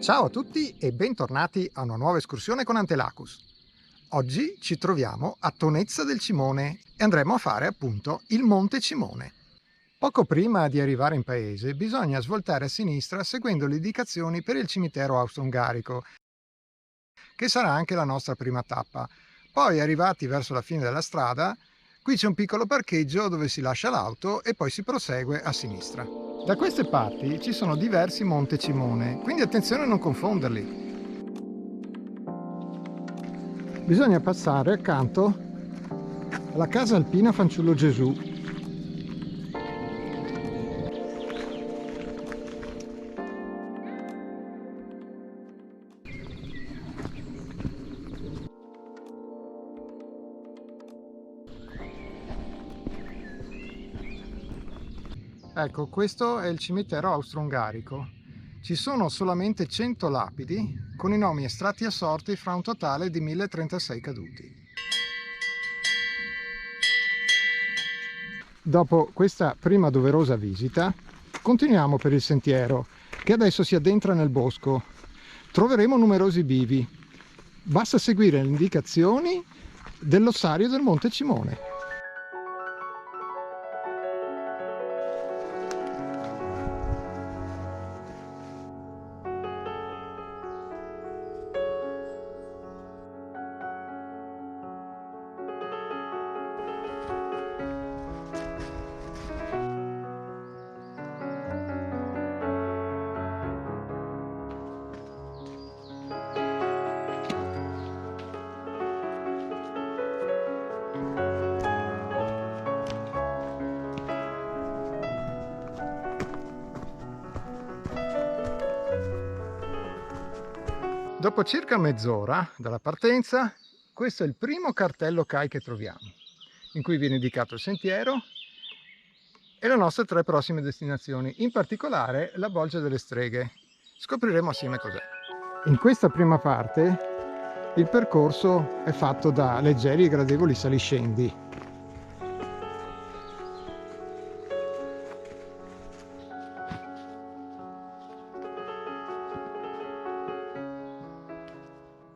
Ciao a tutti e bentornati a una nuova escursione con Antelacus. Oggi ci troviamo a Tonezza del Cimone e andremo a fare appunto il Monte Cimone. Poco prima di arrivare in paese bisogna svoltare a sinistra seguendo le indicazioni per il cimitero austro-ungarico, che sarà anche la nostra prima tappa. Poi, arrivati verso la fine della strada, qui c'è un piccolo parcheggio dove si lascia l'auto e poi si prosegue a sinistra. Da queste parti ci sono diversi Monte Cimone, quindi attenzione a non confonderli. Bisogna passare accanto alla casa alpina Fanciullo Gesù. Ecco, questo è il cimitero austro-ungarico. Ci sono solamente 100 lapidi con i nomi estratti a sorte fra un totale di 1036 caduti. Dopo questa prima doverosa visita, continuiamo per il sentiero, che adesso si addentra nel bosco. Troveremo numerosi bivi. Basta seguire le indicazioni dell'ossario del Monte Cimone. Dopo circa mezz'ora dalla partenza, questo è il primo cartello CAI che troviamo, in cui viene indicato il sentiero e le nostre 3 prossime destinazioni, in particolare la Bolgia delle Streghe. Scopriremo assieme cos'è. In questa prima parte il percorso è fatto da leggeri e gradevoli saliscendi.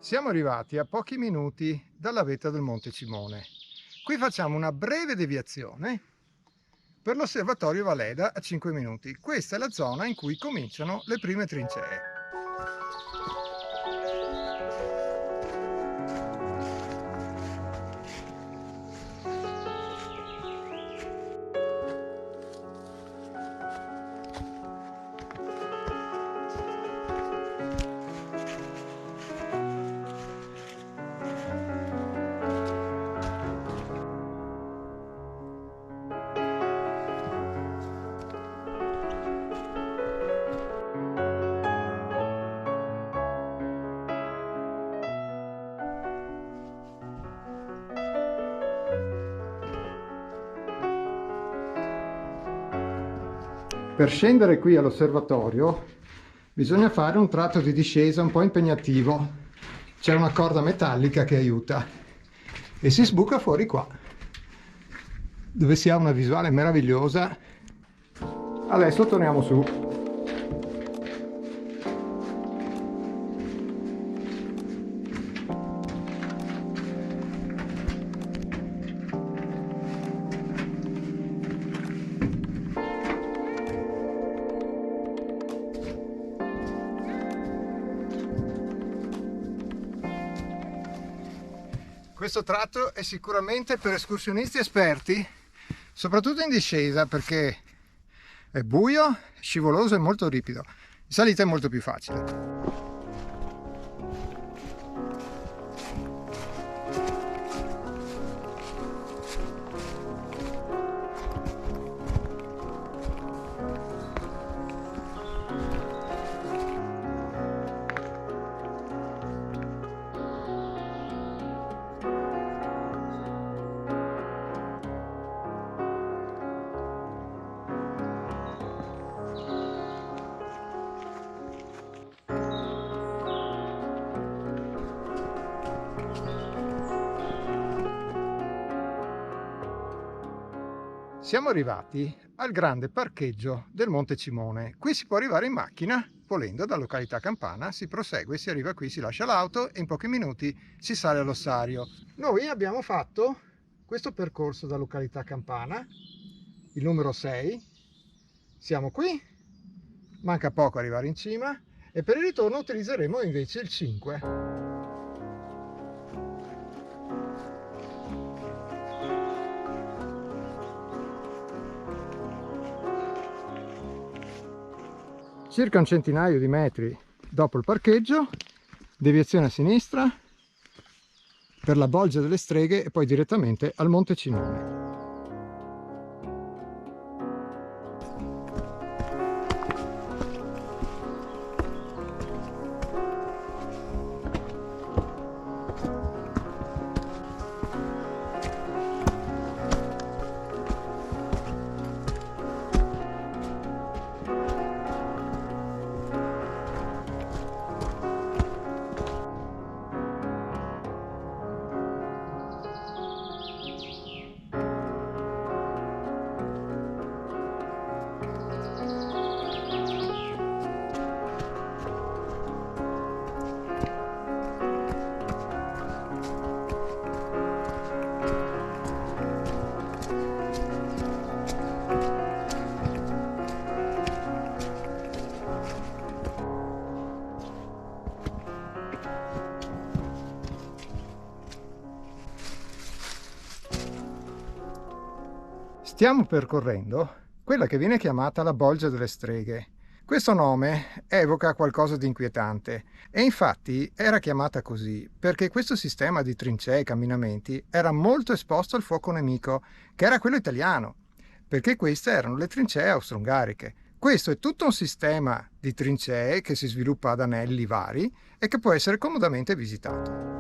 Siamo arrivati a pochi minuti dalla vetta del Monte Cimone. Qui facciamo una breve deviazione per l'osservatorio Valeda a 5 minuti. Questa è la zona in cui cominciano le prime trincee. Per scendere qui all'osservatorio bisogna fare un tratto di discesa un po' impegnativo. C'è una corda metallica che aiuta e si sbuca fuori qua, dove si ha una visuale meravigliosa. Adesso torniamo su. Questo tratto è sicuramente per escursionisti esperti, soprattutto in discesa, perché è buio, scivoloso e molto ripido. In salita è molto più facile. Siamo arrivati al grande parcheggio del Monte Cimone. Qui si può arrivare in macchina volendo da località Campana si prosegue, si arriva qui, si lascia l'auto e in pochi minuti si sale all'ossario. Noi abbiamo fatto questo percorso da località Campana, il numero 6, siamo qui, manca poco arrivare in cima e per il ritorno utilizzeremo invece il 5. Circa un centinaio di metri dopo il parcheggio, deviazione a sinistra per la Bolgia delle Streghe e poi direttamente al Monte Cimone. Stiamo percorrendo quella che viene chiamata la Bolgia delle Streghe. Questo nome evoca qualcosa di inquietante e infatti era chiamata così perché questo sistema di trincee e camminamenti era molto esposto al fuoco nemico, che era quello italiano, perché queste erano le trincee austro-ungariche. Questo è tutto un sistema di trincee che si sviluppa ad anelli vari e che può essere comodamente visitato.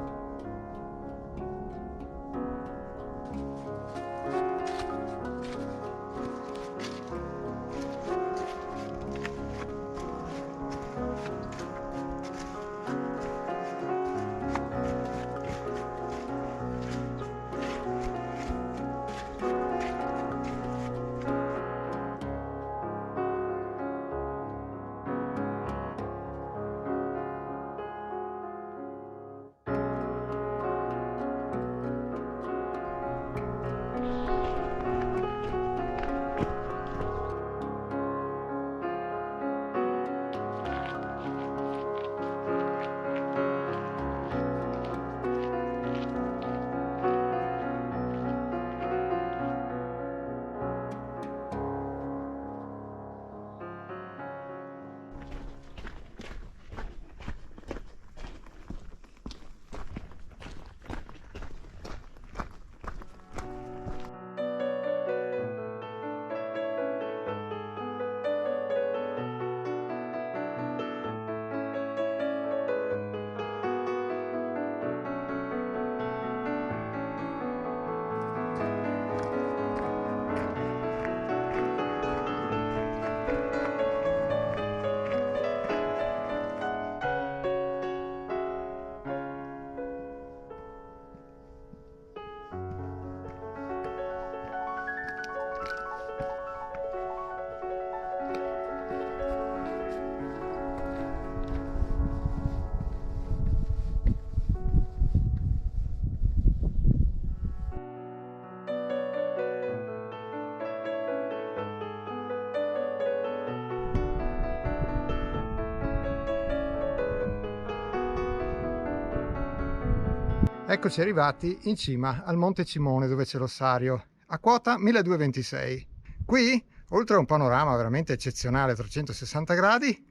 Eccoci arrivati in cima al Monte Cimone dove c'è l'ossario, a quota 1226. Qui, oltre a un panorama veramente eccezionale a 360 gradi,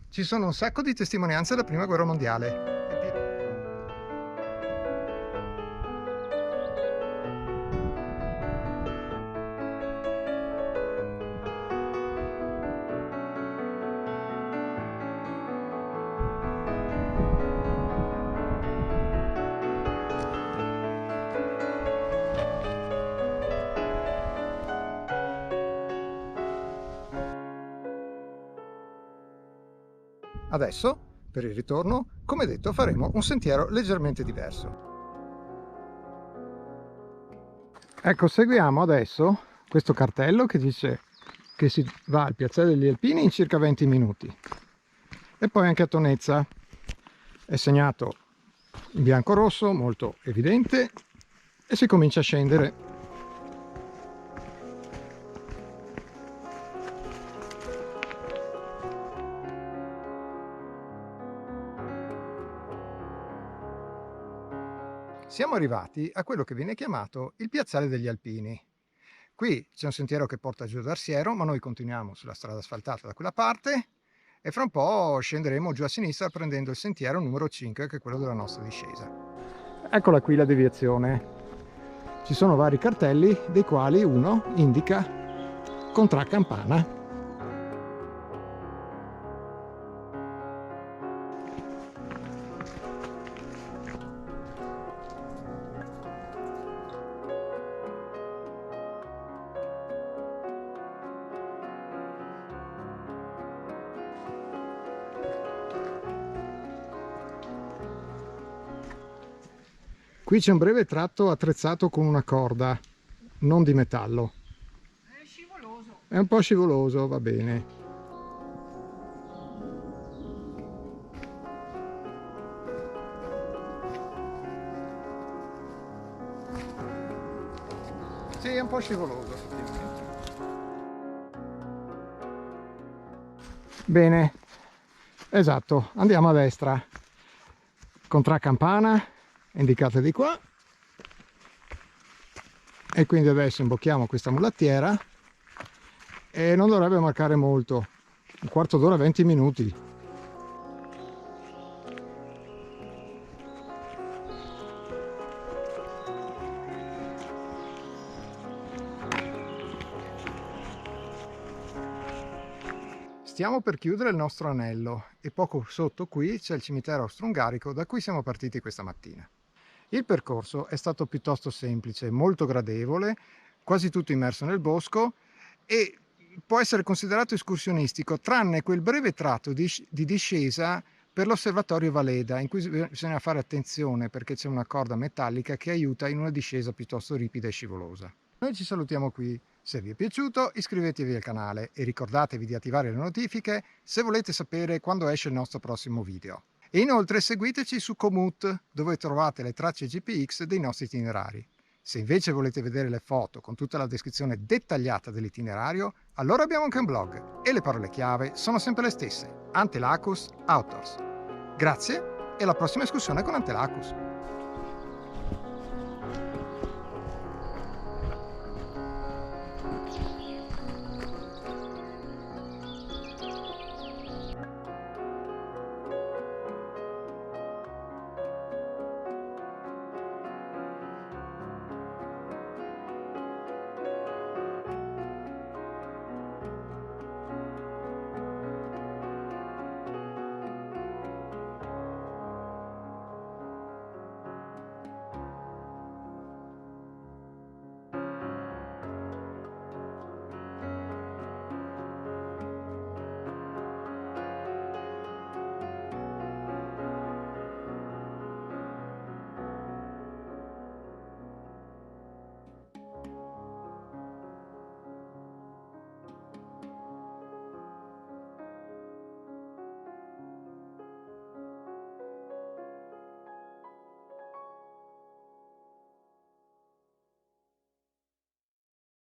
ci sono un sacco di testimonianze della Prima Guerra Mondiale. Adesso, per il ritorno, come detto, faremo un sentiero leggermente diverso. Ecco, seguiamo adesso questo cartello che dice che si va al Piazzale degli Alpini in circa 20 minuti. E poi anche a Tonezza è segnato in bianco-rosso, molto evidente, e si comincia a scendere. Siamo arrivati a quello che viene chiamato il Piazzale degli Alpini. Qui c'è un sentiero che porta giù d'Arsiero, ma noi continuiamo sulla strada asfaltata da quella parte e fra un po' scenderemo giù a sinistra prendendo il sentiero numero 5, che è quello della nostra discesa. Eccola qui la deviazione. Ci sono vari cartelli, dei quali uno indica Contrà Campana. Qui c'è un breve tratto attrezzato con una corda, non di metallo. È scivoloso. È un po' scivoloso, va bene. Sì, è un po' scivoloso, effettivamente. Bene, esatto, andiamo a destra. Contrà Campana, indicate di qua. E quindi adesso imbocchiamo questa mulattiera e non dovrebbe mancare molto, un quarto d'ora, 20 minuti. Stiamo per chiudere il nostro anello e poco sotto qui c'è il cimitero austro-ungarico da cui siamo partiti questa mattina. Il percorso è stato piuttosto semplice, molto gradevole, quasi tutto immerso nel bosco e può essere considerato escursionistico, tranne quel breve tratto di discesa per l'osservatorio Valeda, in cui bisogna fare attenzione perché c'è una corda metallica che aiuta in una discesa piuttosto ripida e scivolosa. Noi ci salutiamo qui. Se vi è piaciuto iscrivetevi al canale e ricordatevi di attivare le notifiche se volete sapere quando esce il nostro prossimo video. E inoltre seguiteci su Komoot, dove trovate le tracce GPX dei nostri itinerari. Se invece volete vedere le foto con tutta la descrizione dettagliata dell'itinerario, allora abbiamo anche un blog e le parole chiave sono sempre le stesse: Antelacus Authors. Grazie e alla prossima escursione con Antelacus!